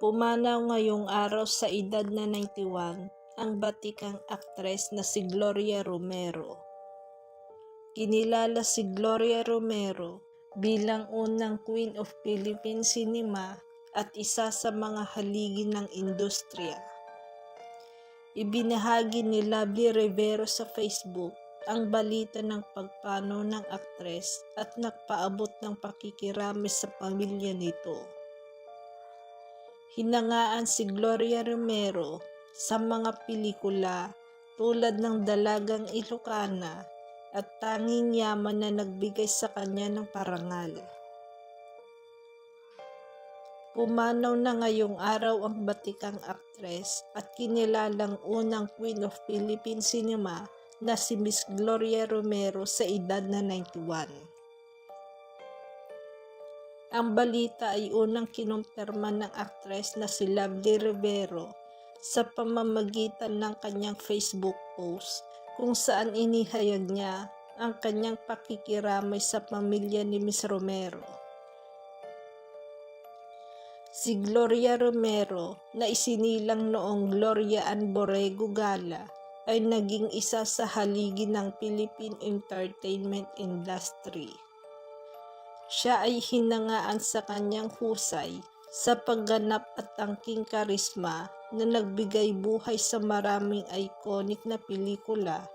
Pumanaw ngayong araw sa edad na 91 ang batikang aktres na si Gloria Romero. Kinilala si Gloria Romero bilang unang Queen of Philippine Cinema at isa sa mga haligi ng industriya. Ibinahagi ni Lovely Rivero sa Facebook ang balita ng pagpanaw ng aktres at nagpaabot ng pakikirami sa pamilya nito. Hinangaan si Gloria Romero sa mga pelikula tulad ng Dalagang Ilocana at Tanging Yaman na nagbigay sa kanya ng parangal. Pumanaw na ngayong araw ang batikang aktres at kinilalang unang Queen of Philippine Cinema na si Miss Gloria Romero sa edad na 91. Ang balita ay unang kinumpirma ng aktres na si Lovely Rivero sa pamamagitan ng kanyang Facebook post kung saan inihayag niya ang kanyang pakikiramay sa pamilya ni Miss Romero. Si Gloria Romero na isinilang noong Gloria Ann Borrego Gala ay naging isa sa haligi ng Philippine entertainment industry. Siya ay hinangaan sa kanyang husay sa pagganap at tangking karisma na nagbigay buhay sa maraming iconic na pelikula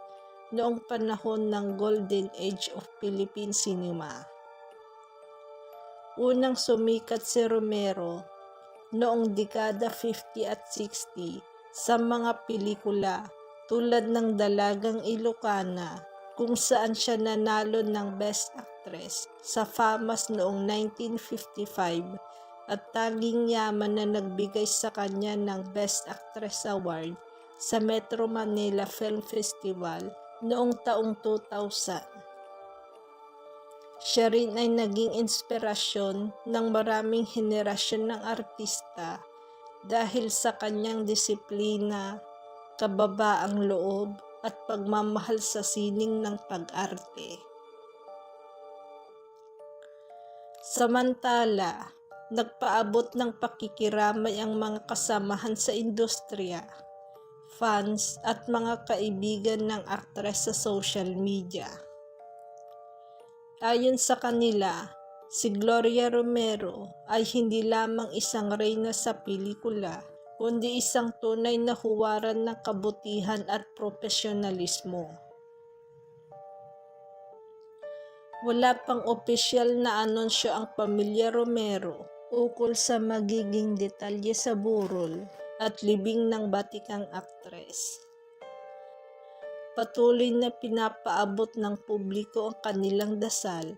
noong panahon ng Golden Age of Philippine Cinema. Unang sumikat si Romero noong dekada 50 at 60 sa mga pelikula tulad ng Dalagang Ilocana kung saan siya nanalo ng Best Actress sa FAMAS noong 1955 at Tanging Yaman na nagbigay sa kanya ng Best Actress Award sa Metro Manila Film Festival noong taong 2000. Siya rin ay naging inspirasyon ng maraming henerasyon ng artista dahil sa kanyang disiplina, kababaang loob at pagmamahal sa sining ng pag-arte. Samantala, nagpaabot ng pakikiramay ang mga kasamahan sa industriya, fans at mga kaibigan ng aktres sa social media. Ayon sa kanila, si Gloria Romero ay hindi lamang isang reyna sa pelikula, kundi isang tunay na huwaran ng kabutihan at profesionalismo. Wala pang opisyal na anunsyo ang pamilya Romero ukol sa magiging detalye sa burol at libing ng batikang aktres. Patuloy na pinapaabot ng publiko ang kanilang dasal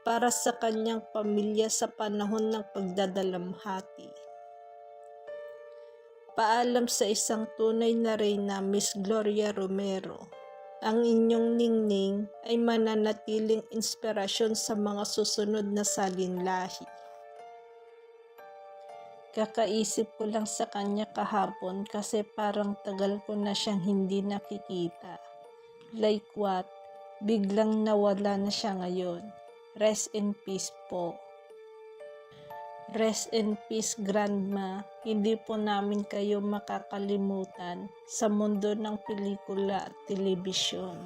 para sa kanyang pamilya sa panahon ng pagdadalamhati. Paalam sa isang tunay na reyna, Miss Gloria Romero. Ang inyong ningning ay mananatiling inspirasyon sa mga susunod na salinlahi. Kakaisip ko lang sa kanya kahapon kasi parang tagal ko na siyang hindi nakikita. Like what? Biglang nawala na siya ngayon. Rest in peace po. Rest in peace, Grandma. Hindi po namin kayo makakalimutan sa mundo ng pelikula at telebisyon.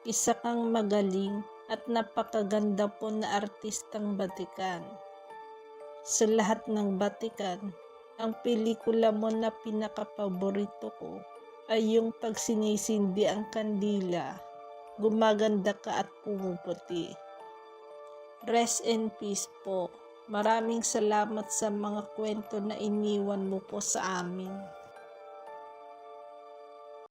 Isa kang magaling at napakaganda po na artistang batikan. Sa lahat ng batikan, ang pelikula mo na pinakapaborito ko ay yung pag sinisindi ang kandila, gumaganda ka at pumuputi. Rest in peace po. Maraming salamat sa mga kwento na iniwan mo po sa amin.